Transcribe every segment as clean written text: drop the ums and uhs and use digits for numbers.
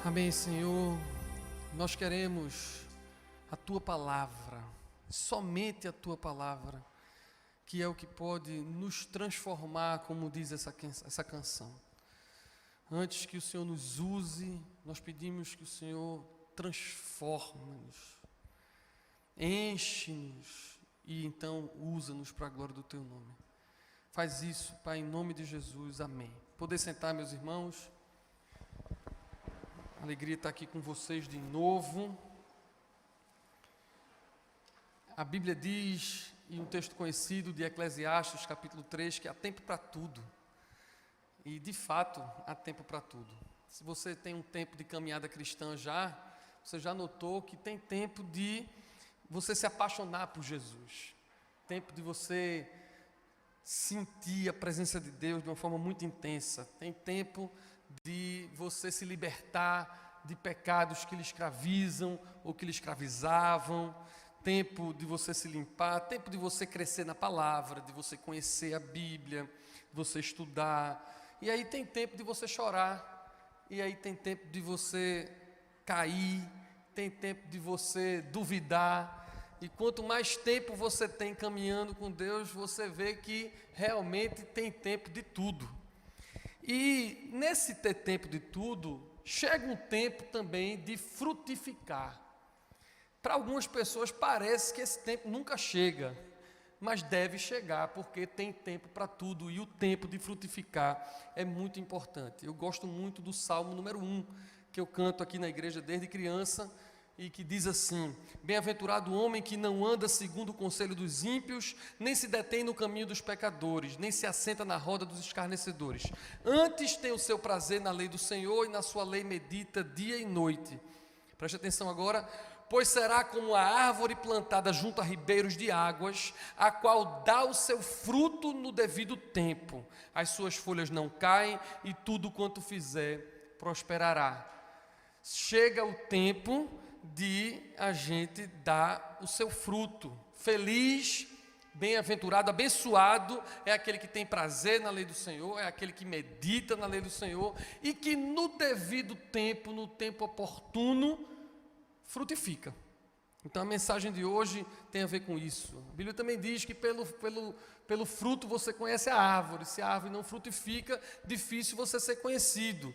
Amém, Senhor. Nós queremos a Tua Palavra, somente a Tua Palavra, que é o que pode nos transformar, como diz essa canção. Antes que o Senhor nos use, nós pedimos que o Senhor transforme-nos, enche-nos e então usa-nos para a glória do Teu nome. Faz isso, Pai, em nome de Jesus. Amém. Poder sentar, meus irmãos. Alegria estar aqui com vocês de novo. A Bíblia diz, em um texto conhecido de Eclesiastes, capítulo 3, que há tempo para tudo. E, de fato, há tempo para tudo. Se você tem um tempo de caminhada cristã você já notou que tem tempo de você se apaixonar por Jesus. Tempo de você sentir a presença de Deus de uma forma muito intensa. Tem tempo de você se libertar de pecados que lhe escravizam ou que lhe escravizavam. Tempo de você se limpar, tempo de você crescer na palavra, de você conhecer a Bíblia, de você estudar. E aí tem tempo de você chorar, e aí tem tempo de você cair, tem tempo de você duvidar. E quanto mais tempo você tem caminhando com Deus, você vê que realmente tem tempo de tudo. E nesse ter tempo de tudo, chega um tempo também de frutificar. Para algumas pessoas parece que esse tempo nunca chega, mas deve chegar, porque tem tempo para tudo, e o tempo de frutificar é muito importante. Eu gosto muito do Salmo número 1, que eu canto aqui na igreja desde criança, e que diz assim: bem-aventurado o homem que não anda segundo o conselho dos ímpios, nem se detém no caminho dos pecadores, nem se assenta na roda dos escarnecedores. Antes tem o seu prazer na lei do Senhor, e na sua lei medita dia e noite. Preste atenção agora. Pois será como a árvore plantada junto a ribeiros de águas, a qual dá o seu fruto no devido tempo. As suas folhas não caem, e tudo quanto fizer prosperará. Chega o tempo de a gente dar o seu fruto. Feliz, bem-aventurado, abençoado é aquele que tem prazer na lei do Senhor, é aquele que medita na lei do Senhor e que no devido tempo, no tempo oportuno, frutifica. Então a mensagem de hoje tem a ver com isso. A Bíblia também diz que pelo fruto você conhece a árvore. Se a árvore não frutifica, difícil você ser conhecido.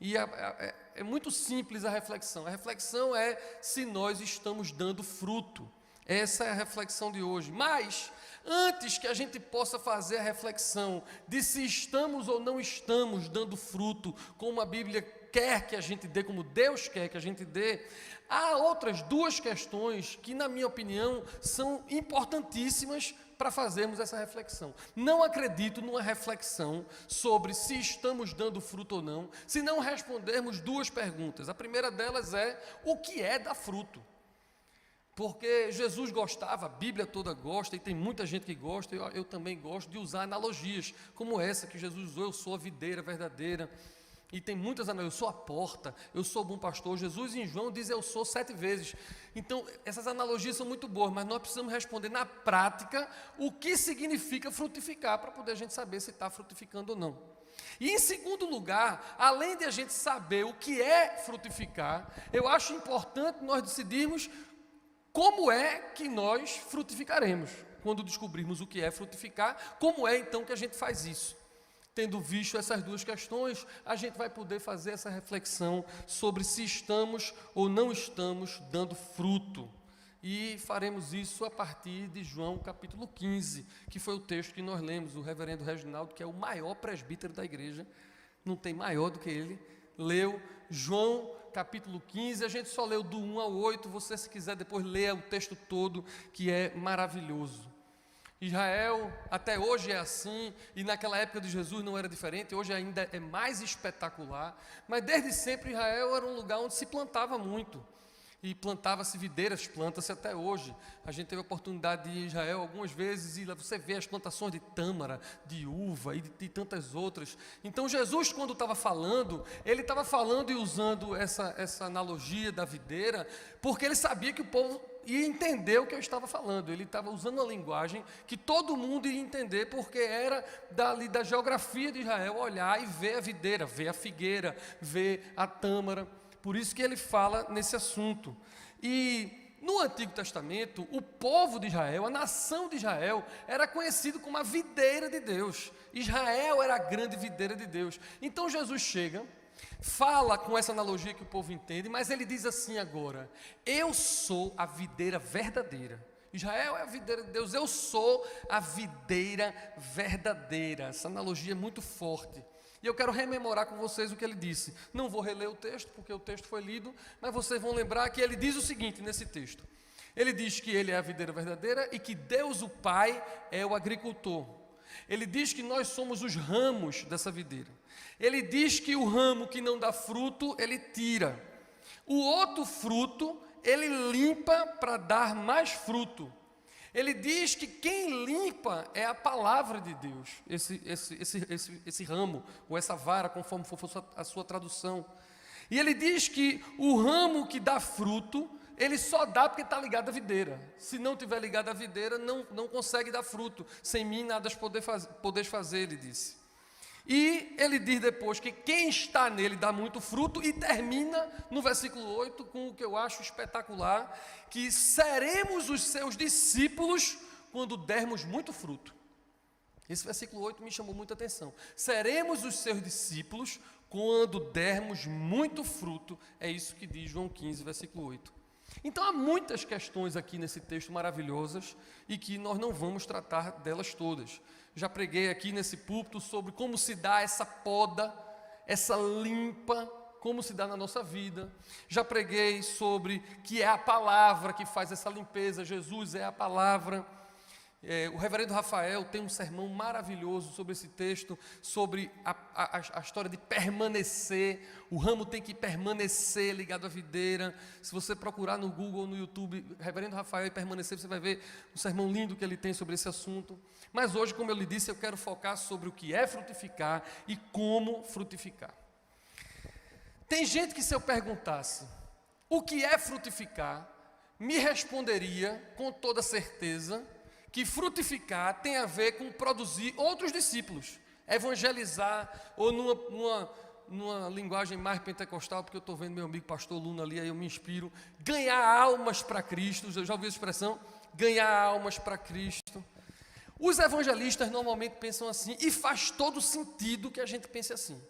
E é muito simples a reflexão. A reflexão é se nós estamos dando fruto. Essa é a reflexão de hoje. Mas, antes que a gente possa fazer a reflexão de se estamos ou não estamos dando fruto, como a Bíblia quer que a gente dê, como Deus quer que a gente dê, há outras duas questões que, na minha opinião, são importantíssimas para fazermos essa reflexão. Não acredito numa reflexão sobre se estamos dando fruto ou não, se não respondermos duas perguntas. A primeira delas é: o que é dar fruto? Porque Jesus gostava, a Bíblia toda gosta, e tem muita gente que gosta, eu também gosto de usar analogias, como essa que Jesus usou: eu sou a videira verdadeira. E tem muitas analogias: eu sou a porta, eu sou o bom pastor. Jesus em João diz: eu sou 7 vezes. Então essas analogias são muito boas, mas nós precisamos responder na prática o que significa frutificar, para poder a gente saber se está frutificando ou não. E em segundo lugar, além de a gente saber o que é frutificar, eu acho importante nós decidirmos como é que nós frutificaremos. Quando descobrirmos o que é frutificar, como é então que a gente faz isso? Tendo visto essas duas questões, a gente vai poder fazer essa reflexão sobre se estamos ou não estamos dando fruto. E faremos isso a partir de João capítulo 15, que foi o texto que nós lemos. O reverendo Reginaldo, que é o maior presbítero da igreja, não tem maior do que ele, leu João capítulo 15, a gente só leu do 1 ao 8, você, se quiser depois ler o texto todo, que é maravilhoso. Israel até hoje é assim, e naquela época de Jesus não era diferente, hoje ainda é mais espetacular, mas desde sempre Israel era um lugar onde se plantava muito, e plantava-se videiras, planta-se até hoje. A gente teve a oportunidade de ir a Israel algumas vezes, e lá você vê as plantações de tâmara, de uva e de tantas outras. Então Jesus, quando estava falando, ele estava falando e usando essa analogia da videira, porque ele sabia que o povo ia entender o que eu estava falando. Ele estava usando uma linguagem que todo mundo ia entender, porque era da geografia de Israel olhar e ver a videira, ver a figueira, ver a tâmara. Por isso que ele fala nesse assunto. E no Antigo Testamento, o povo de Israel, a nação de Israel, era conhecido como a videira de Deus. Israel era a grande videira de Deus. Então Jesus chega, fala com essa analogia que o povo entende, mas ele diz assim agora: eu sou a videira verdadeira. Israel é a videira de Deus, eu sou a videira verdadeira. Essa analogia é muito forte. E eu quero rememorar com vocês o que ele disse. Não vou reler o texto, porque o texto foi lido, mas vocês vão lembrar que ele diz o seguinte nesse texto. Ele diz que ele é a videira verdadeira e que Deus, o Pai, é o agricultor. Ele diz que nós somos os ramos dessa videira. Ele diz que o ramo que não dá fruto, ele tira. O outro fruto, ele limpa para dar mais fruto. Ele diz que quem limpa é a palavra de Deus, esse ramo, ou essa vara, conforme for a sua tradução. E ele diz que o ramo que dá fruto, ele só dá porque está ligado à videira. Se não estiver ligado à videira, não consegue dar fruto. Sem mim nada podeis fazer, ele disse. E ele diz depois que quem está nele dá muito fruto, e termina no versículo 8 com o que eu acho espetacular, que seremos os seus discípulos quando dermos muito fruto. Esse versículo 8 me chamou muita atenção. Seremos os seus discípulos quando dermos muito fruto, é isso que diz João 15, versículo 8. Então há muitas questões aqui nesse texto maravilhosas e que nós não vamos tratar delas todas. Já preguei aqui nesse púlpito sobre como se dá essa poda, essa limpa, como se dá na nossa vida. Já preguei sobre que é a palavra que faz essa limpeza, Jesus é a palavra. O reverendo Rafael tem um sermão maravilhoso sobre esse texto, sobre a história de permanecer. O ramo tem que permanecer ligado à videira. Se você procurar no Google ou no YouTube, reverendo Rafael e permanecer, você vai ver um sermão lindo que ele tem sobre esse assunto. Mas hoje, como eu lhe disse, eu quero focar sobre o que é frutificar e como frutificar. Tem gente que, se eu perguntasse o que é frutificar, me responderia com toda certeza que frutificar tem a ver com produzir outros discípulos, evangelizar, ou numa linguagem mais pentecostal, porque eu estou vendo meu amigo pastor Luna ali, aí eu me inspiro, ganhar almas para Cristo. Eu já ouvi a expressão, ganhar almas para Cristo. Os evangelistas normalmente pensam assim, e faz todo sentido que a gente pense assim.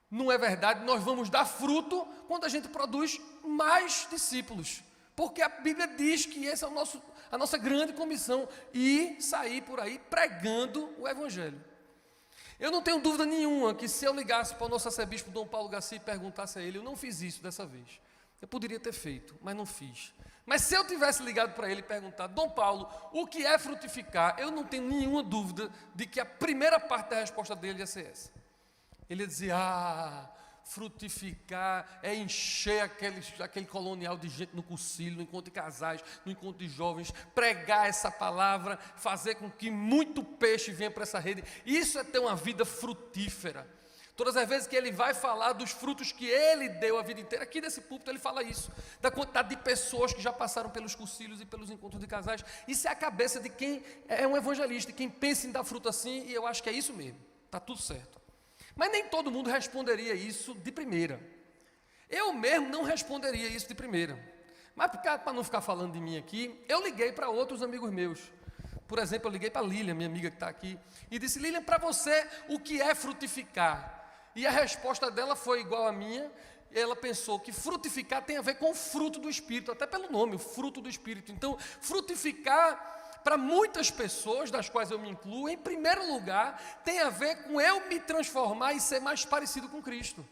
Não é verdade? Nós vamos dar fruto quando a gente produz mais discípulos, porque a Bíblia diz que essa é a nossa grande comissão, ir sair por aí pregando o Evangelho. Eu não tenho dúvida nenhuma que se eu ligasse para o nosso arcebispo Dom Paulo Garcia e perguntasse a ele, eu não fiz isso dessa vez. Eu poderia ter feito, mas não fiz. Mas se eu tivesse ligado para ele e perguntado, Dom Paulo, o que é frutificar? Eu não tenho nenhuma dúvida de que a primeira parte da resposta dele ia ser essa. Ele ia dizer, frutificar é encher aquele colonial de gente no cursilho, no encontro de casais, no encontro de jovens, pregar essa palavra, fazer com que muito peixe venha para essa rede. Isso é ter uma vida frutífera. Todas as vezes que ele vai falar dos frutos que ele deu a vida inteira, aqui nesse púlpito ele fala isso, da quantidade de pessoas que já passaram pelos cursilhos e pelos encontros de casais. Isso é a cabeça de quem é um evangelista, quem pensa em dar fruto assim, e eu acho que é isso mesmo, está tudo certo. Mas nem todo mundo responderia isso de primeira. Eu mesmo não responderia isso de primeira. Mas para não ficar falando de mim aqui, eu liguei para outros amigos meus. Por exemplo, eu liguei para a Lilian, minha amiga que está aqui, e disse, Lilian, para você, o que é frutificar? E a resposta dela foi igual à minha. Ela pensou que frutificar tem a ver com o fruto do Espírito, até pelo nome, o fruto do Espírito. Então, frutificar, para muitas pessoas, das quais eu me incluo, em primeiro lugar, tem a ver com eu me transformar e ser mais parecido com Cristo.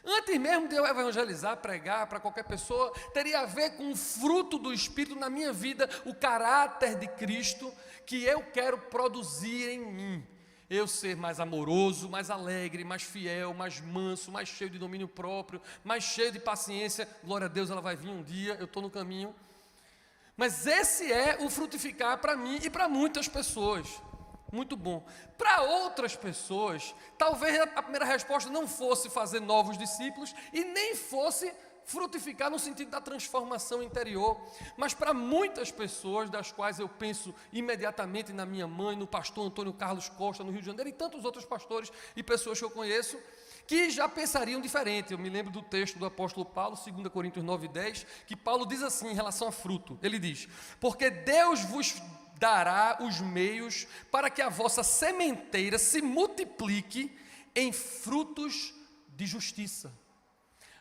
Antes mesmo de eu evangelizar, pregar para qualquer pessoa, teria a ver com o fruto do Espírito na minha vida, o caráter de Cristo que eu quero produzir em mim. Eu ser mais amoroso, mais alegre, mais fiel, mais manso, mais cheio de domínio próprio, mais cheio de paciência. Glória a Deus, ela vai vir um dia, eu estou no caminho. Mas esse é o frutificar para mim e para muitas pessoas. Muito bom. Para outras pessoas, talvez a primeira resposta não fosse fazer novos discípulos e nem fosse frutificar no sentido da transformação interior. Mas para muitas pessoas, das quais eu penso imediatamente na minha mãe, no pastor Antônio Carlos Costa, no Rio de Janeiro, e tantos outros pastores e pessoas que eu conheço, que já pensariam diferente. Eu me lembro do texto do apóstolo Paulo, 2 Coríntios 9:10, que Paulo diz assim em relação a fruto. Ele diz: porque Deus vos dará os meios para que a vossa sementeira se multiplique em frutos de justiça.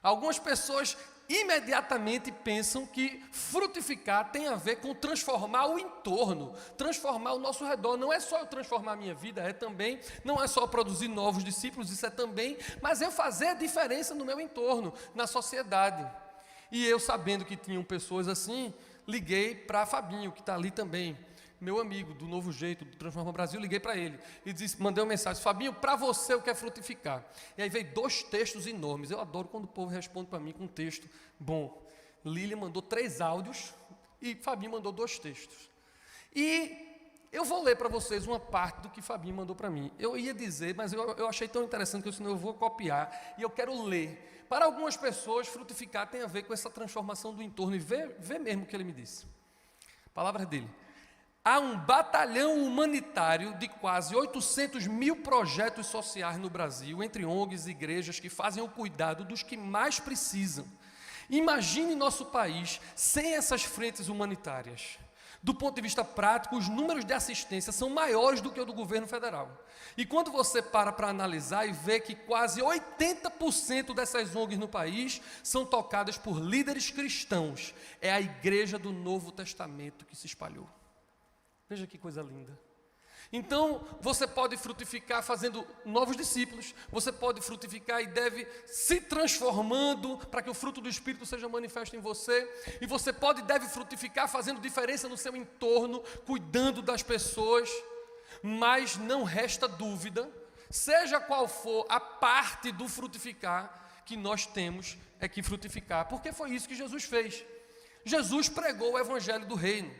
Algumas pessoas imediatamente pensam que frutificar tem a ver com transformar o entorno, transformar o nosso redor. Não é só eu transformar a minha vida, é também, não é só produzir novos discípulos, isso é também, mas eu fazer a diferença no meu entorno, na sociedade. E eu, sabendo que tinham pessoas assim, liguei para Fabinho, que está ali também, meu amigo do Novo Jeito, do Transforma Brasil. Liguei para ele e disse, mandei uma mensagem: Fabinho, para você eu quero frutificar. E aí veio 2 textos enormes. Eu adoro quando o povo responde para mim com um texto bom. Lília mandou 3 áudios e Fabinho mandou 2 textos. E eu vou ler para vocês uma parte do que Fabinho mandou para mim. Eu ia dizer, mas eu achei tão interessante que senão eu vou copiar e eu quero ler. Para algumas pessoas, frutificar tem a ver com essa transformação do entorno. E vê mesmo o que ele me disse. Palavras dele. Há um batalhão humanitário de quase 800 mil projetos sociais no Brasil, entre ONGs e igrejas, que fazem o cuidado dos que mais precisam. Imagine nosso país sem essas frentes humanitárias. Do ponto de vista prático, os números de assistência são maiores do que o do governo federal. E quando você para analisar e vê que quase 80% dessas ONGs no país são tocadas por líderes cristãos, é a igreja do Novo Testamento que se espalhou. Veja que coisa linda. Então, você pode frutificar fazendo novos discípulos, você pode frutificar e deve se transformando para que o fruto do Espírito seja manifesto em você, e você pode e deve frutificar fazendo diferença no seu entorno, cuidando das pessoas, mas não resta dúvida, seja qual for a parte do frutificar que nós temos é que frutificar, porque foi isso que Jesus fez. Jesus pregou o evangelho do reino.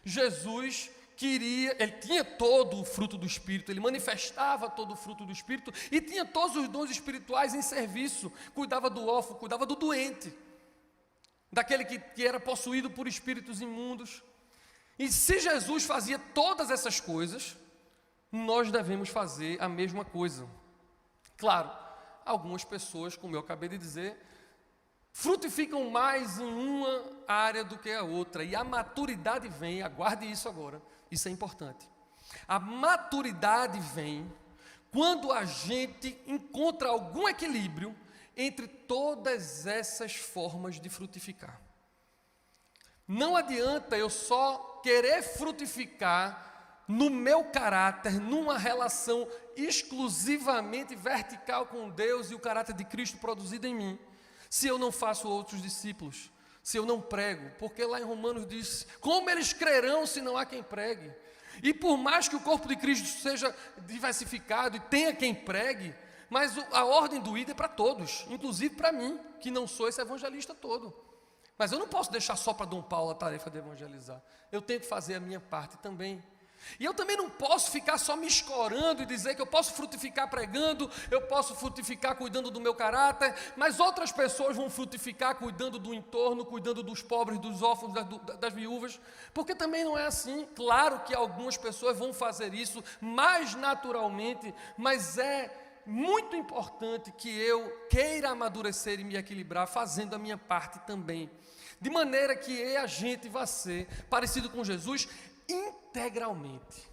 Jesus ele tinha todo o fruto do Espírito, ele manifestava todo o fruto do Espírito e tinha todos os dons espirituais em serviço, cuidava do órfão, cuidava do doente, daquele que era possuído por espíritos imundos. E se Jesus fazia todas essas coisas, nós devemos fazer a mesma coisa. Claro, algumas pessoas, como eu acabei de dizer, frutificam mais em uma área do que a outra, e a maturidade vem, aguarde isso agora, isso é importante. A maturidade vem quando a gente encontra algum equilíbrio entre todas essas formas de frutificar. Não adianta eu só querer frutificar no meu caráter, numa relação exclusivamente vertical com Deus e o caráter de Cristo produzido em mim, se eu não faço outros discípulos, se eu não prego, porque lá em Romanos diz, como eles crerão se não há quem pregue? E por mais que o corpo de Cristo seja diversificado e tenha quem pregue, mas a ordem do id é para todos, inclusive para mim, que não sou esse evangelista todo. Mas eu não posso deixar só para Dom Paulo a tarefa de evangelizar, eu tenho que fazer a minha parte também. E eu também não posso ficar só me escorando e dizer que eu posso frutificar pregando, eu posso frutificar cuidando do meu caráter, mas outras pessoas vão frutificar cuidando do entorno, cuidando dos pobres, dos órfãos, das viúvas, porque também não é assim. Claro que algumas pessoas vão fazer isso mais naturalmente, mas é muito importante que eu queira amadurecer e me equilibrar fazendo a minha parte também, de maneira que a gente vá ser parecido com Jesus integralmente,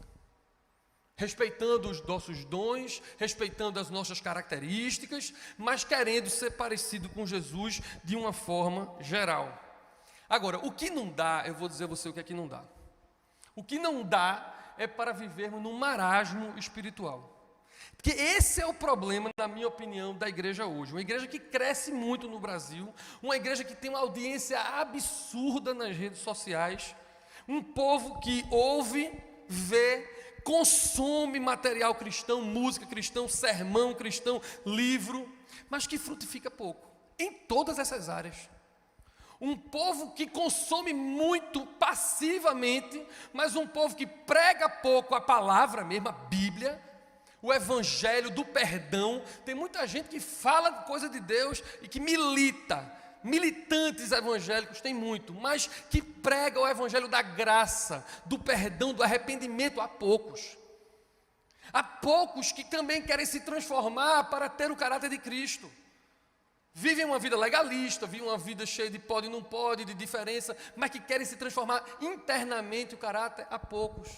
respeitando os nossos dons, respeitando as nossas características, mas querendo ser parecido com Jesus de uma forma geral. Agora, o que não dá, eu vou dizer a você o que é que não dá. O que não dá é para vivermos num marasmo espiritual. Porque esse é o problema, na minha opinião, da igreja hoje. Uma igreja que cresce muito no Brasil, uma igreja que tem uma audiência absurda nas redes sociais, um povo que ouve, vê, consome material cristão, música cristã, sermão cristão, livro, mas que frutifica pouco, em todas essas áreas. Um povo que consome muito passivamente, mas um povo que prega pouco a palavra mesmo, a Bíblia, o evangelho do perdão. Tem muita gente que fala coisa de Deus e que milita, militantes evangélicos, tem muito, mas que prega o evangelho da graça, do perdão, do arrependimento, há poucos. Há poucos que também querem se transformar para ter o caráter de Cristo. Vivem uma vida legalista, vivem uma vida cheia de pode e não pode, de diferença, mas que querem se transformar internamente o caráter, há poucos.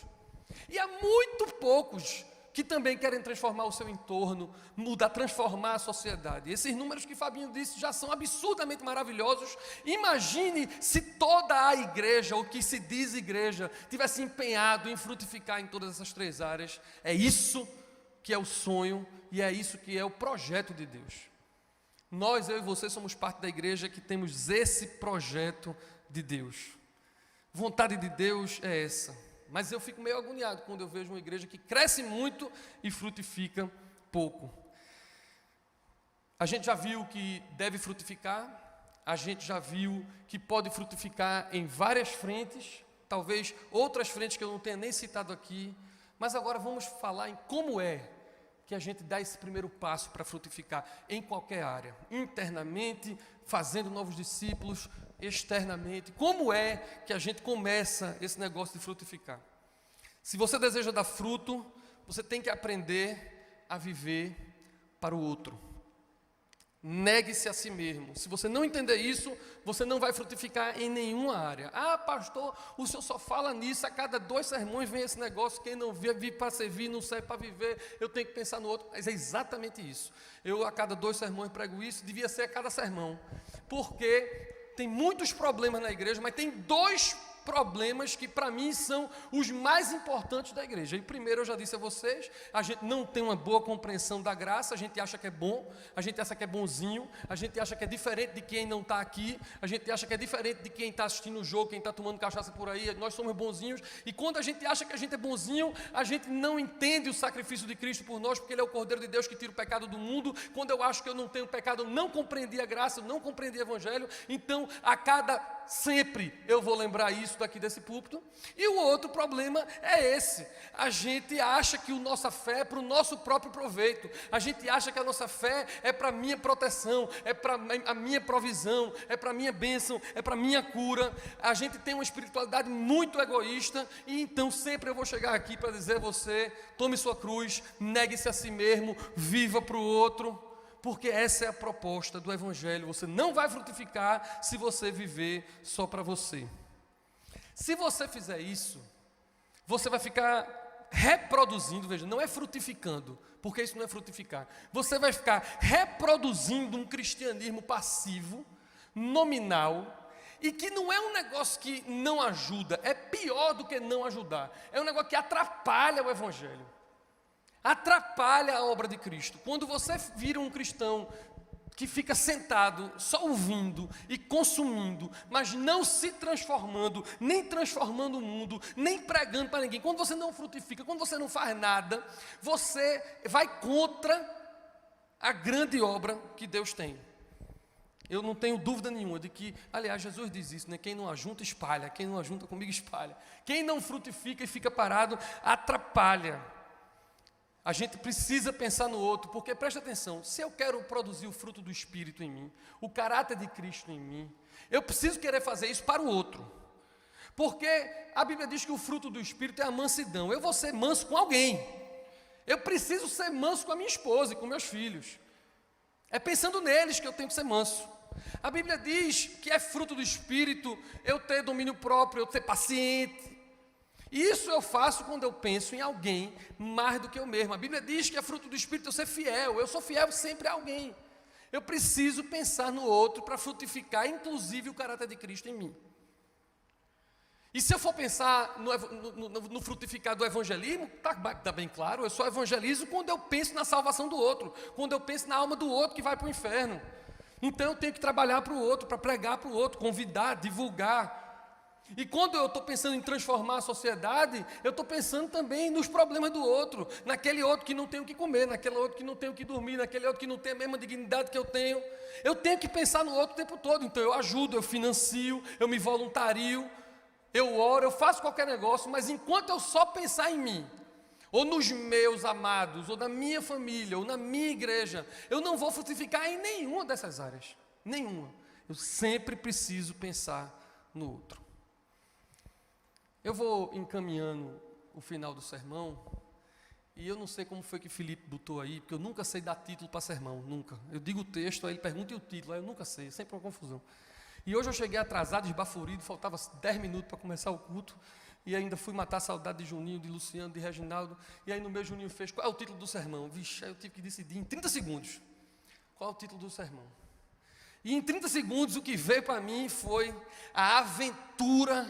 E há muito poucos que também querem transformar o seu entorno, mudar, transformar a sociedade. Esses números que Fabinho disse já são absurdamente maravilhosos. Imagine se toda a igreja, ou que se diz igreja, tivesse empenhado em frutificar em todas essas três áreas. É isso que é o sonho e é isso que é o projeto de Deus. Nós, eu e você, somos parte da igreja que temos esse projeto de Deus. Vontade de Deus é essa. Mas eu fico meio agoniado quando eu vejo uma igreja que cresce muito e frutifica pouco. A gente já viu que deve frutificar, a gente já viu que pode frutificar em várias frentes, talvez outras frentes que eu não tenha nem citado aqui, mas agora vamos falar em como é que a gente dá esse primeiro passo para frutificar em qualquer área, internamente, fazendo novos discípulos, externamente. Como é que a gente começa esse negócio de frutificar? Se você deseja dar fruto, você tem que aprender a viver para o outro. Negue-se a si mesmo. Se você não entender isso, você não vai frutificar em nenhuma área. Ah, pastor, o senhor só fala nisso, a cada 2 sermões vem esse negócio, quem não vive para servir, não serve para viver, eu tenho que pensar no outro. Mas é exatamente isso. Eu a cada 2 sermões prego isso, devia ser a cada sermão. Porque tem muitos problemas na igreja, mas tem 2 problemas que para mim são os mais importantes da igreja. E primeiro, eu já disse a vocês, a gente não tem uma boa compreensão da graça, a gente acha que é bom, a gente acha que é bonzinho, a gente acha que é diferente de quem não está aqui, a gente acha que é diferente de quem está assistindo o jogo, quem está tomando cachaça por aí, nós somos bonzinhos, e quando a gente acha que a gente é bonzinho, a gente não entende o sacrifício de Cristo por nós, porque Ele é o Cordeiro de Deus que tira o pecado do mundo. Quando eu acho que eu não tenho pecado, eu não compreendi a graça, eu não compreendi o Evangelho, então sempre eu vou lembrar isso daqui desse púlpito. E o outro problema é esse: a gente acha que a nossa fé é para o nosso próprio proveito, a gente acha que a nossa fé é para a minha proteção, é para a minha provisão, é para a minha bênção, é para a minha cura. A gente tem uma espiritualidade muito egoísta, e então sempre eu vou chegar aqui para dizer a você: tome sua cruz, negue-se a si mesmo, viva para o outro. Porque essa é a proposta do Evangelho. Você não vai frutificar se você viver só para você. Se você fizer isso, você vai ficar reproduzindo, veja, não é frutificando, porque isso não é frutificar. Você vai ficar reproduzindo um cristianismo passivo, nominal, e que não é um negócio que não ajuda, é pior do que não ajudar. É um negócio que atrapalha o Evangelho. Atrapalha a obra de Cristo. Quando você vira um cristão que fica sentado, só ouvindo e consumindo, mas não se transformando, nem transformando o mundo, nem pregando para ninguém, quando você não frutifica, quando você não faz nada, você vai contra a grande obra que Deus tem. Eu não tenho dúvida nenhuma de que, aliás, Jesus diz isso, né? Quem não ajunta, espalha. Quem não ajunta comigo, espalha. Quem não frutifica e fica parado, atrapalha. A gente precisa pensar no outro, porque presta atenção, se eu quero produzir o fruto do Espírito em mim, o caráter de Cristo em mim, eu preciso querer fazer isso para o outro. Porque a Bíblia diz que o fruto do Espírito é a mansidão. Eu vou ser manso com alguém. Eu preciso ser manso com a minha esposa e com meus filhos. É pensando neles que eu tenho que ser manso. A Bíblia diz que é fruto do Espírito eu ter domínio próprio, eu ser paciente. Isso eu faço quando eu penso em alguém mais do que eu mesmo. A Bíblia diz que é fruto do Espírito eu ser fiel. Eu sou fiel sempre a alguém. Eu preciso pensar no outro para frutificar, inclusive, o caráter de Cristo em mim. E se eu for pensar no frutificar do evangelismo, está bem claro, eu só evangelizo quando eu penso na salvação do outro, quando eu penso na alma do outro que vai para o inferno. Então eu tenho que trabalhar para o outro, para pregar para o outro, convidar, divulgar. E quando eu estou pensando em transformar a sociedade, eu estou pensando também nos problemas do outro, naquele outro que não tem o que comer, naquele outro que não tem o que dormir, naquele outro que não tem a mesma dignidade que eu tenho. Eu tenho que pensar no outro o tempo todo, então eu ajudo, eu financio, eu me voluntario, eu oro, eu faço qualquer negócio, mas enquanto eu só pensar em mim, ou nos meus amados, ou na minha família, ou na minha igreja, eu não vou frutificar em nenhuma dessas áreas, nenhuma. Eu sempre preciso pensar no outro. Eu vou encaminhando o final do sermão, e eu não sei como foi que Felipe botou aí, porque eu nunca sei dar título para sermão, nunca. Eu digo o texto, aí ele pergunta e o título, aí eu nunca sei, sempre uma confusão. E hoje eu cheguei atrasado, esbaforido, faltava 10 minutos para começar o culto, e ainda fui matar a saudade de Juninho, de Luciano, de Reginaldo, e aí no meu Juninho fez, qual é o título do sermão? Vixe, aí eu tive que decidir em 30 segundos, qual é o título do sermão? E em 30 segundos o que veio para mim foi a aventura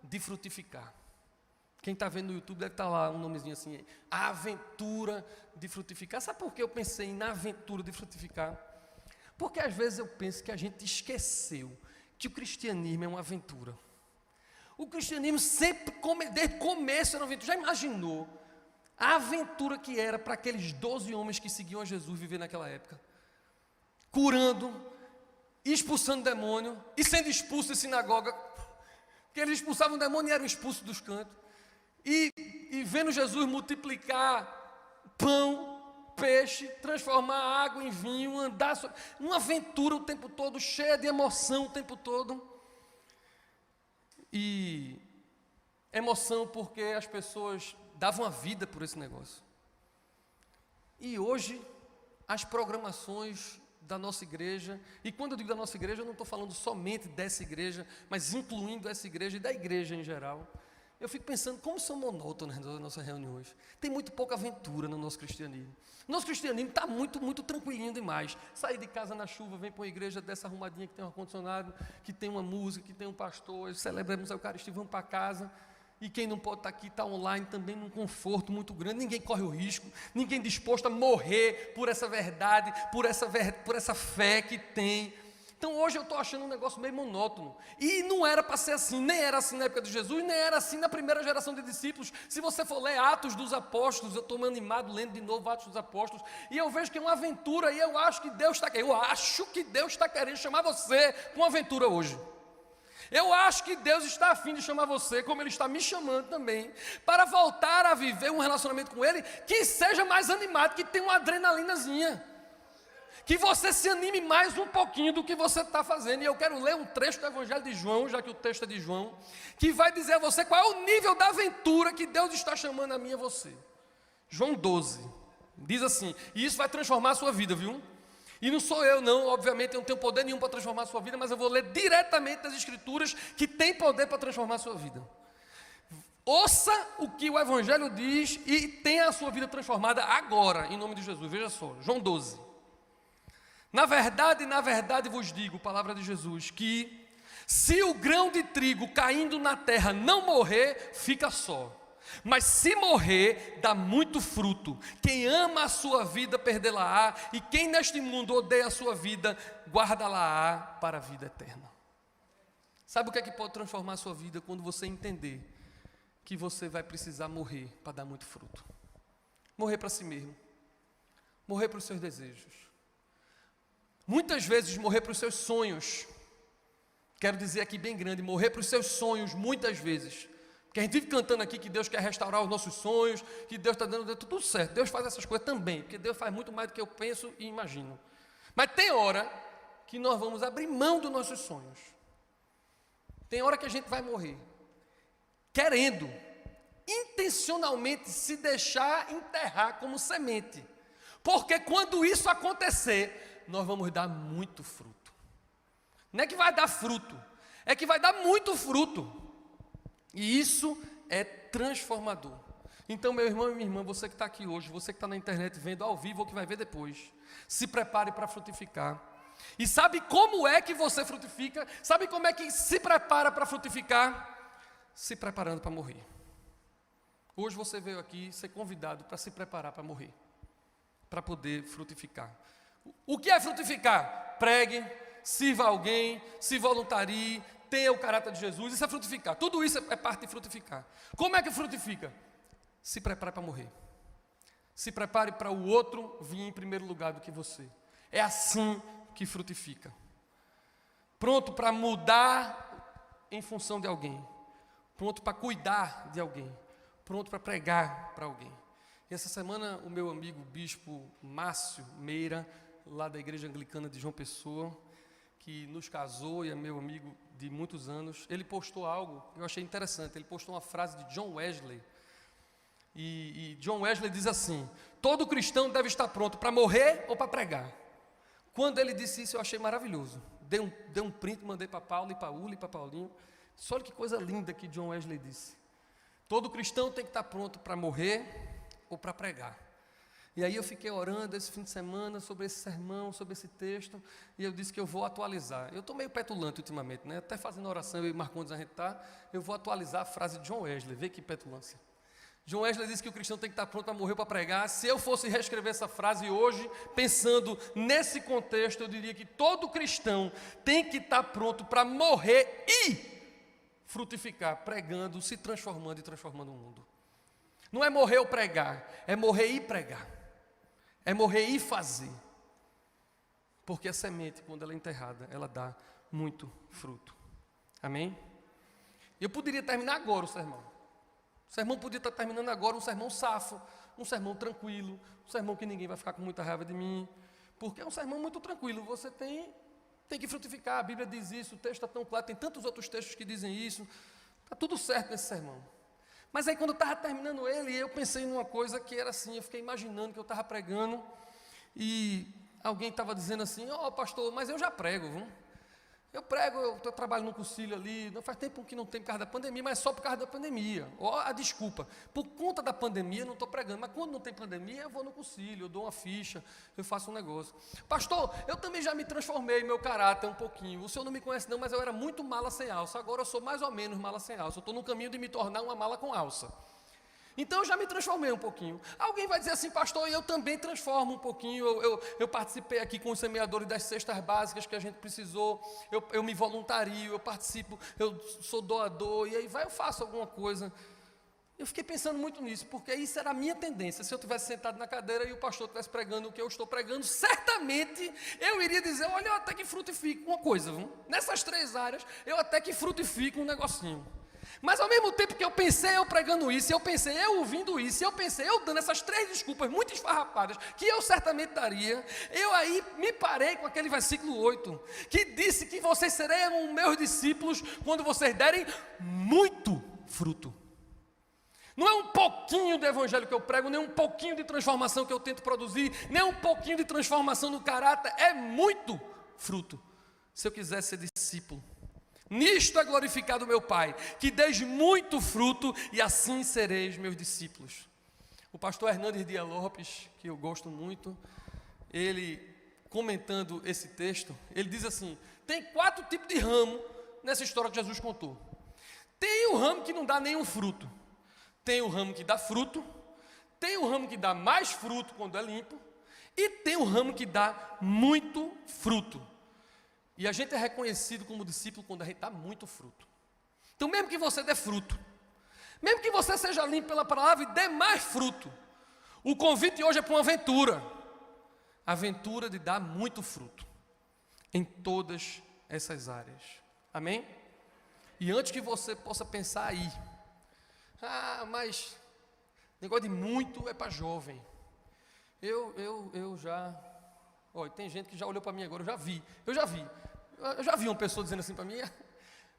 de frutificar. Quem está vendo no YouTube deve estar lá, um nomezinho assim, a aventura de frutificar. Sabe por que eu pensei na aventura de frutificar? Porque às vezes eu penso que a gente esqueceu que o cristianismo é uma aventura. O cristianismo sempre, desde o começo, era uma aventura. Já imaginou a aventura que era para aqueles 12 homens que seguiam a Jesus viver naquela época? Curando, expulsando demônio e sendo expulso de sinagoga, porque eles expulsavam o demônio e eram expulsos dos cantos. E vendo Jesus multiplicar pão, peixe, transformar água em vinho, andar, uma aventura o tempo todo, cheia de emoção o tempo todo. E emoção porque as pessoas davam a vida por esse negócio. E hoje, as programações da nossa igreja, e quando eu digo da nossa igreja, eu não estou falando somente dessa igreja, mas incluindo essa igreja e da igreja em geral. Eu fico pensando como são monótonas as nossas reuniões. Tem muito pouca aventura no nosso cristianismo. Nosso cristianismo está muito, muito tranquilinho demais. Sair de casa na chuva, vem para uma igreja dessa arrumadinha que tem um ar-condicionado, que tem uma música, que tem um pastor, celebramos a Eucaristia, vamos para casa. E quem não pode estar aqui, está online também num conforto muito grande. Ninguém corre o risco, ninguém disposto a morrer por essa verdade, por essa fé que tem. Então hoje eu estou achando um negócio meio monótono. E não era para ser assim, nem era assim na época de Jesus, nem era assim na primeira geração de discípulos. Se você for ler Atos dos Apóstolos, eu estou animado lendo de novo Atos dos Apóstolos, e eu vejo que é uma aventura, e eu acho que Deus está querendo chamar você com uma aventura hoje. Eu acho que Deus está a fim de chamar você, como Ele está me chamando também, para voltar a viver um relacionamento com Ele que seja mais animado, que tenha uma adrenalinazinha. Que você se anime mais um pouquinho do que você está fazendo. E eu quero ler um trecho do Evangelho de João, já que o texto é de João, que vai dizer a você qual é o nível da aventura que Deus está chamando a mim e a você. João 12, diz assim, e isso vai transformar a sua vida, viu? E não sou eu não, obviamente eu não tenho poder nenhum para transformar a sua vida, mas eu vou ler diretamente das Escrituras que tem poder para transformar a sua vida. Ouça o que o Evangelho diz e tenha a sua vida transformada agora, em nome de Jesus. Veja só, João 12. Na verdade vos digo, palavra de Jesus, que se o grão de trigo caindo na terra não morrer, fica só. Mas se morrer, dá muito fruto. Quem ama a sua vida, perdê-la-á. E quem neste mundo odeia a sua vida, guarda-la-á para a vida eterna. Sabe o que é que pode transformar a sua vida? Quando você entender que você vai precisar morrer para dar muito fruto. Morrer para si mesmo. Morrer para os seus desejos. Muitas vezes morrer para os seus sonhos. Quero dizer aqui bem grande, morrer para os seus sonhos muitas vezes. Porque a gente vive cantando aqui que Deus quer restaurar os nossos sonhos, que Deus está dando tudo certo. Deus faz essas coisas também, porque Deus faz muito mais do que eu penso e imagino. Mas tem hora que nós vamos abrir mão dos nossos sonhos. Tem hora que a gente vai morrer querendo, intencionalmente se deixar enterrar como semente. Porque quando isso acontecer, nós vamos dar muito fruto. Não é que vai dar fruto, é que vai dar muito fruto. E isso é transformador. Então, meu irmão e minha irmã, você que está aqui hoje, você que está na internet vendo ao vivo ou que vai ver depois, se prepare para frutificar. E sabe como é que você frutifica? Sabe como é que se prepara para frutificar? Se preparando para morrer. Hoje você veio aqui ser convidado para se preparar para morrer, para poder frutificar. O que é frutificar? Pregue, sirva alguém, se voluntarie, tenha o caráter de Jesus, isso é frutificar. Tudo isso é parte de frutificar. Como é que frutifica? Se prepare para morrer. Se prepare para o outro vir em primeiro lugar do que você. É assim que frutifica. Pronto para mudar em função de alguém. Pronto para cuidar de alguém. Pronto para pregar para alguém. E essa semana o meu amigo bispo Márcio Meira, lá da igreja anglicana de João Pessoa, que nos casou e é meu amigo de muitos anos, ele postou algo que eu achei interessante. Ele postou uma frase de John Wesley. E John Wesley diz assim: todo cristão deve estar pronto para morrer ou para pregar. Quando ele disse isso, eu achei maravilhoso. Dei um print, mandei para Paulo e para Uli e para Paulinho. Só olha que coisa linda que John Wesley disse. Todo cristão tem que estar pronto para morrer ou para pregar. E aí eu fiquei orando esse fim de semana sobre esse sermão, sobre esse texto, e eu disse que eu vou atualizar. Eu estou meio petulante ultimamente, né? Até fazendo oração, eu e Marcondes a gente está, eu vou atualizar a frase de John Wesley, vê que petulância. John Wesley disse que o cristão tem que estar pronto para morrer para pregar. Se eu fosse reescrever essa frase hoje, pensando nesse contexto, eu diria que todo cristão tem que estar pronto para morrer e frutificar, pregando, se transformando e transformando o mundo. Não é morrer ou pregar, é morrer e pregar. É morrer e fazer. Porque a semente, quando ela é enterrada, ela dá muito fruto. Amém? Eu poderia terminar agora o sermão. O sermão podia estar terminando agora, um sermão safo, um sermão tranquilo, um sermão que ninguém vai ficar com muita raiva de mim, porque é um sermão muito tranquilo. Você tem que frutificar, a Bíblia diz isso, o texto está tão claro, tem tantos outros textos que dizem isso, está tudo certo nesse sermão. Mas aí quando eu estava terminando ele, eu pensei numa coisa que era assim, eu fiquei imaginando que eu estava pregando, e alguém estava dizendo assim: ó, pastor, mas eu já prego, viu? Eu prego, eu trabalho no concílio ali, não faz tempo que não tem por causa da pandemia, mas é só por causa da pandemia. Ó, a desculpa, por conta da pandemia eu não estou pregando, mas quando não tem pandemia eu vou no concílio, eu dou uma ficha, eu faço um negócio. Pastor, eu também já me transformei meu caráter um pouquinho, o senhor não me conhece não, mas eu era muito mala sem alça, agora eu sou mais ou menos mala sem alça, eu estou no caminho de me tornar uma mala com alça. Então eu já me transformei um pouquinho. Alguém vai dizer assim: pastor, eu também transformo um pouquinho. Eu participei aqui com os semeadores das cestas básicas que a gente precisou. Eu me voluntario, eu participo, eu sou doador, e aí eu faço alguma coisa. Eu fiquei pensando muito nisso, porque isso era a minha tendência. Se eu tivesse sentado na cadeira e o pastor estivesse pregando o que eu estou pregando, certamente eu iria dizer: olha, eu até que frutifico uma coisa, viu? Nessas 3 áreas, eu até que frutifico um negocinho. Mas ao mesmo tempo que eu pensei eu pregando isso, eu pensei eu ouvindo isso, eu pensei eu dando essas 3 desculpas muito esfarrapadas, que eu certamente daria, eu aí me parei com aquele versículo 8, que disse que vocês serão meus discípulos quando vocês derem muito fruto. Não é um pouquinho do evangelho que eu prego, nem um pouquinho de transformação que eu tento produzir, nem um pouquinho de transformação no caráter, é muito fruto. Se eu quiser ser discípulo, nisto é glorificado meu Pai, que deis muito fruto, e assim sereis meus discípulos. O pastor Hernandes Dias Lopes, que eu gosto muito, ele, comentando esse texto, ele diz assim: tem 4 tipos de ramo nessa história que Jesus contou. Tem o ramo que não dá nenhum fruto, tem o ramo que dá fruto, tem o ramo que dá mais fruto quando é limpo, e tem o ramo que dá muito fruto. E a gente é reconhecido como discípulo quando a gente dá muito fruto. Então, mesmo que você dê fruto, mesmo que você seja limpo pela palavra e dê mais fruto, o convite hoje é para uma aventura. A aventura de dar muito fruto em todas essas áreas. Amém? E antes que você possa pensar aí: ah, mas negócio de muito é para jovem. Eu já... Olha, tem gente que já olhou para mim agora, eu já vi uma pessoa dizendo assim para mim: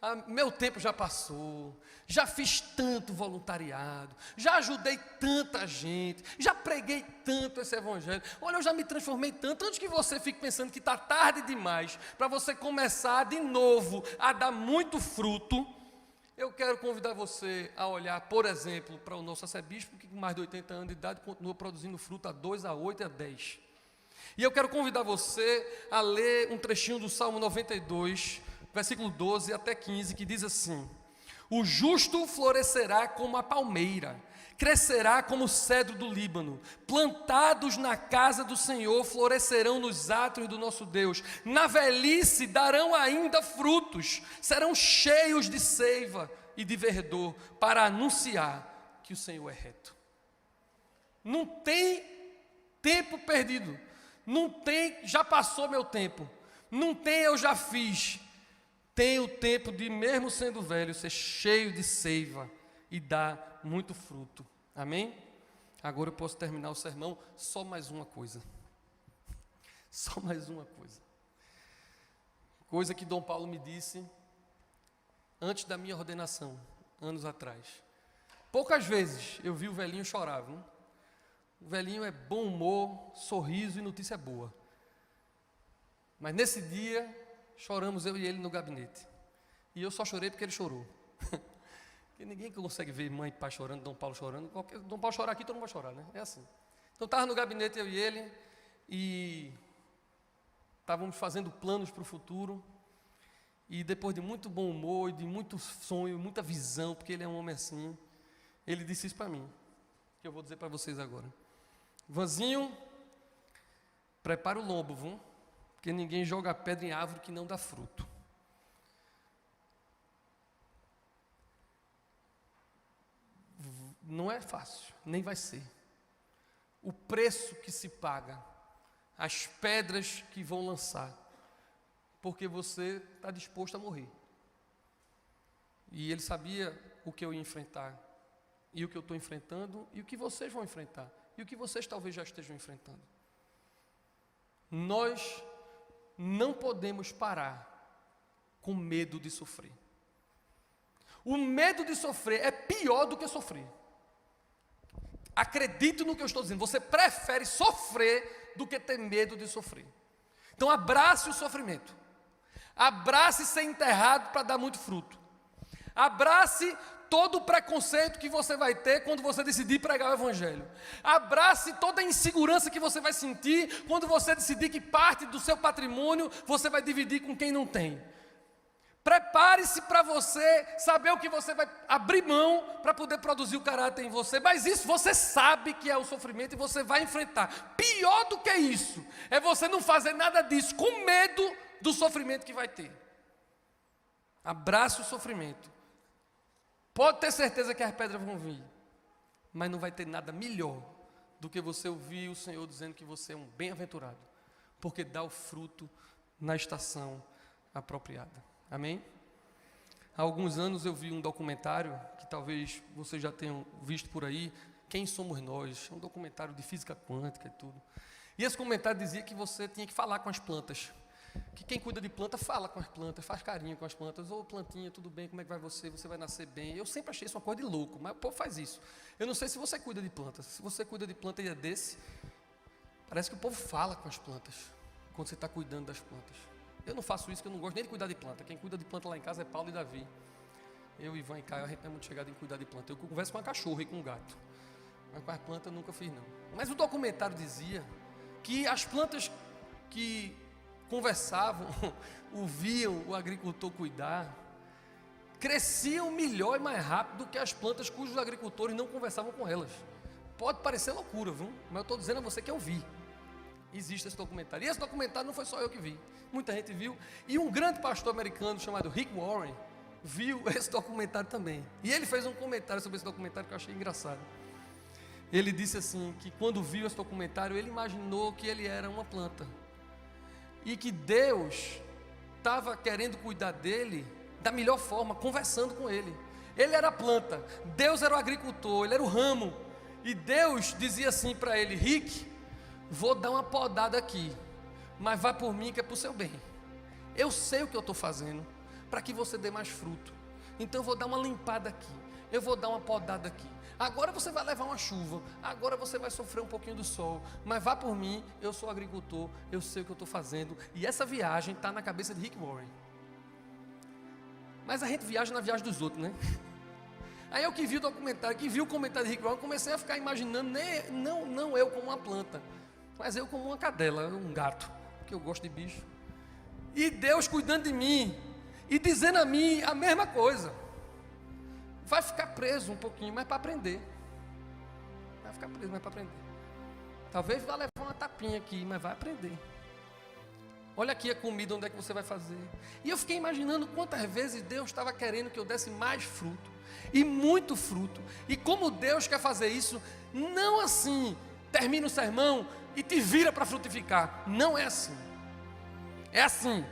ah, meu tempo já passou, já fiz tanto voluntariado, já ajudei tanta gente, já preguei tanto esse evangelho, olha, eu já me transformei tanto. Antes que você fique pensando que está tarde demais para você começar de novo a dar muito fruto, eu quero convidar você a olhar, por exemplo, para o nosso arcebispo, que com mais de 80 anos de idade continua produzindo fruto a 2, a 8 e a 10. E eu quero convidar você a ler um trechinho do Salmo 92, versículo 12 até 15, que diz assim: o justo florescerá como a palmeira, crescerá como o cedro do Líbano, plantados na casa do Senhor, florescerão nos átrios do nosso Deus, na velhice darão ainda frutos, serão cheios de seiva e de verdor, para anunciar que o Senhor é reto. Não tem tempo perdido. Não tem, já passou meu tempo. Não tem, eu já fiz. Tem o tempo de, mesmo sendo velho, ser cheio de seiva e dar muito fruto. Amém? Agora eu posso terminar o sermão. Só mais uma coisa. Só mais uma coisa. Coisa que Dom Paulo me disse antes da minha ordenação, anos atrás. Poucas vezes eu vi o velhinho chorar, viu? O velhinho é bom humor, sorriso e notícia boa. Mas nesse dia, choramos eu e ele no gabinete. E eu só chorei porque ele chorou. Porque ninguém consegue ver mãe e pai chorando, Dom Paulo chorando. Dom Paulo chorar aqui, todo mundo vai chorar, né? É assim. Então estava no gabinete eu e ele, e estávamos fazendo planos para o futuro. E depois de muito bom humor, de muito sonho, muita visão, porque ele é um homem assim, ele disse isso para mim, que eu vou dizer para vocês agora. Vanzinho, prepara o lombo, viu? Porque ninguém joga pedra em árvore que não dá fruto. Não é fácil, nem vai ser. O preço que se paga, as pedras que vão lançar, porque você está disposto a morrer. E ele sabia o que eu ia enfrentar, e o que eu estou enfrentando, e o que vocês vão enfrentar, e o que vocês talvez já estejam enfrentando. Nós não podemos parar com medo de sofrer. O medo de sofrer é pior do que sofrer. Acredite no que eu estou dizendo, você prefere sofrer do que ter medo de sofrer. Então abrace o sofrimento. Abrace ser enterrado para dar muito fruto. Abrace todo o preconceito que você vai ter quando você decidir pregar o Evangelho. Abrace toda a insegurança que você vai sentir quando você decidir que parte do seu patrimônio você vai dividir com quem não tem. Prepare-se para você saber o que você vai abrir mão para poder produzir o caráter em você. Mas isso você sabe que é o sofrimento e você vai enfrentar. Pior do que isso é você não fazer nada disso com medo do sofrimento que vai ter. Abrace o sofrimento. Pode ter certeza que as pedras vão vir, mas não vai ter nada melhor do que você ouvir o Senhor dizendo que você é um bem-aventurado, porque dá o fruto na estação apropriada. Amém? Há alguns anos eu vi um documentário, que talvez vocês já tenham visto por aí, Quem Somos Nós, um documentário de física quântica e tudo. E esse comentário dizia que você tinha que falar com as plantas, que quem cuida de planta fala com as plantas, faz carinho com as plantas. Ô plantinha, tudo bem, como é que vai você? Você vai nascer bem. Eu sempre achei isso uma coisa de louco, mas o povo faz isso. Eu não sei se você cuida de plantas. Se você cuida de planta e é desse, parece que o povo fala com as plantas, quando você está cuidando das plantas. Eu não faço isso, porque eu não gosto nem de cuidar de planta. Quem cuida de planta lá em casa é Paulo e Davi. Eu, Ivan e Caio, a gente não é muito chegado em cuidar de planta. Eu converso com a cachorra e com o gato, mas com as plantas eu nunca fiz não. Mas o documentário dizia que as plantas que conversavam, ouviam o agricultor cuidar, cresciam melhor e mais rápido do que as plantas cujos agricultores não conversavam com elas. Pode parecer loucura, viu? Mas eu estou dizendo a você que eu vi. Existe esse documentário. E esse documentário não foi só eu que vi. Muita gente viu. E um grande pastor americano chamado Rick Warren viu esse documentário também. E ele fez um comentário sobre esse documentário que eu achei engraçado. Ele disse assim, que quando viu esse documentário, ele imaginou que ele era uma planta. E que Deus estava querendo cuidar dele da melhor forma, conversando com ele. Ele era a planta, Deus era o agricultor, ele era o ramo. E Deus dizia assim para ele: Rick, vou dar uma podada aqui, mas vai por mim que é para o seu bem. Eu sei o que eu estou fazendo para que você dê mais fruto. Então eu vou dar uma limpada aqui, eu vou dar uma podada aqui. Agora você vai levar uma chuva, agora você vai sofrer um pouquinho do sol, mas vá por mim, eu sou agricultor, eu sei o que eu estou fazendo. E essa viagem está na cabeça de Rick Warren. Mas a gente viaja na viagem dos outros, né? Aí eu que vi o documentário, que vi o comentário de Rick Warren, comecei a ficar imaginando, não eu como uma planta, mas eu como uma cadela, um gato, porque eu gosto de bicho. E Deus cuidando de mim, e dizendo a mim a mesma coisa. Vai ficar preso um pouquinho, mas para aprender. Vai ficar preso, mas para aprender. Talvez vá levar uma tapinha aqui, mas vai aprender. Olha aqui a comida, onde é que você vai fazer. E eu fiquei imaginando quantas vezes Deus estava querendo que eu desse mais fruto. E muito fruto. E como Deus quer fazer isso, não assim, termina o sermão e te vira para frutificar. Não é assim. É assim.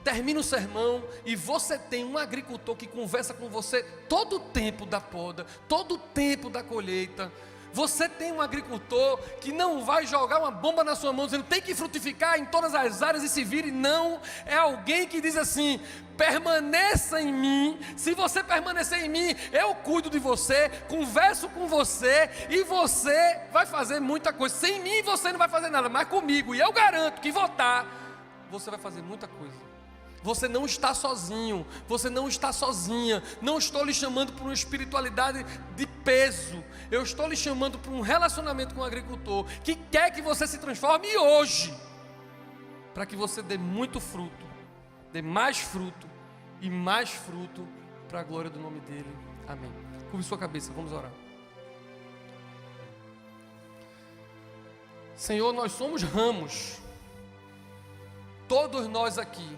Termina o sermão e você tem um agricultor que conversa com você todo o tempo da poda, todo o tempo da colheita. Você tem um agricultor que não vai jogar uma bomba na sua mão dizendo tem que frutificar em todas as áreas e se vire. Não, é alguém que diz assim: permaneça em mim. Se você permanecer em mim, eu cuido de você, converso com você e você vai fazer muita coisa. Sem mim você não vai fazer nada, mas comigo, e eu garanto que votar, você vai fazer muita coisa. Você não está sozinho, você não está sozinha. Não estou lhe chamando para uma espiritualidade de peso. Eu estou lhe chamando para um relacionamento com o agricultor que quer que você se transforme hoje, para que você dê muito fruto, dê mais fruto e mais fruto para a glória do nome dele. Amém. Curve sua cabeça, vamos orar. Senhor, nós somos ramos, todos nós aqui,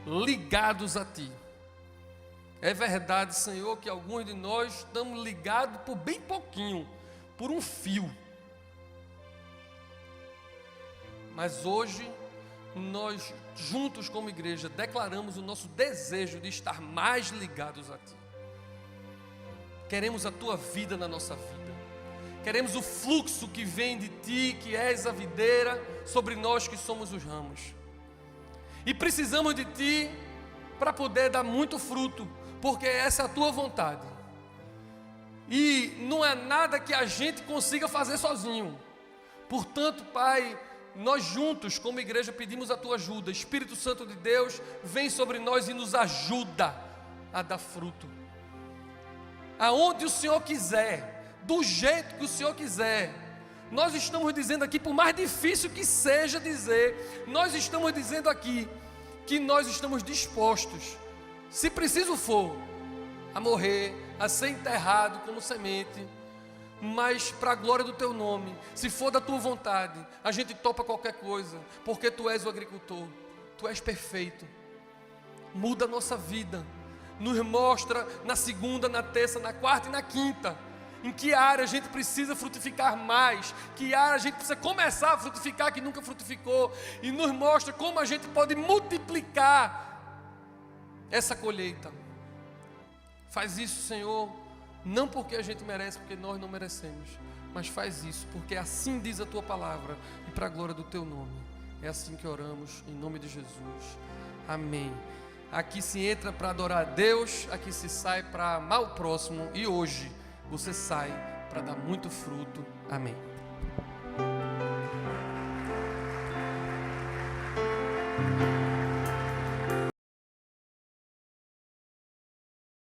ligados a Ti. É verdade, Senhor, que alguns de nós estamos ligados por bem pouquinho, por um fio. Mas hoje, nós juntos como igreja declaramos o nosso desejo de estar mais ligados a Ti. Queremos a Tua vida na nossa vida. Queremos o fluxo que vem de Ti, que és a videira, sobre nós que somos os ramos. E precisamos de Ti para poder dar muito fruto, porque essa é a Tua vontade. E não é nada que a gente consiga fazer sozinho. Portanto, Pai, nós juntos como igreja pedimos a Tua ajuda. Espírito Santo de Deus, vem sobre nós e nos ajuda a dar fruto. Aonde o Senhor quiser, do jeito que o Senhor quiser. Nós estamos dizendo aqui, por mais difícil que seja dizer, nós estamos dizendo aqui que nós estamos dispostos, se preciso for, a morrer, a ser enterrado como semente, mas para a glória do Teu nome. Se for da Tua vontade, a gente topa qualquer coisa, porque Tu és o agricultor, Tu és perfeito. Muda a nossa vida, nos mostra na segunda, na terça, na quarta e na quinta em que área a gente precisa frutificar mais, que área a gente precisa começar a frutificar que nunca frutificou, e nos mostra como a gente pode multiplicar essa colheita. Faz isso, Senhor, não porque a gente merece, porque nós não merecemos, mas faz isso porque assim diz a Tua palavra e para a glória do Teu nome. É assim que oramos, em nome de Jesus. Amém. Aqui se entra para adorar a Deus, aqui se sai para amar o próximo, e hoje você sai para dar muito fruto. Amém.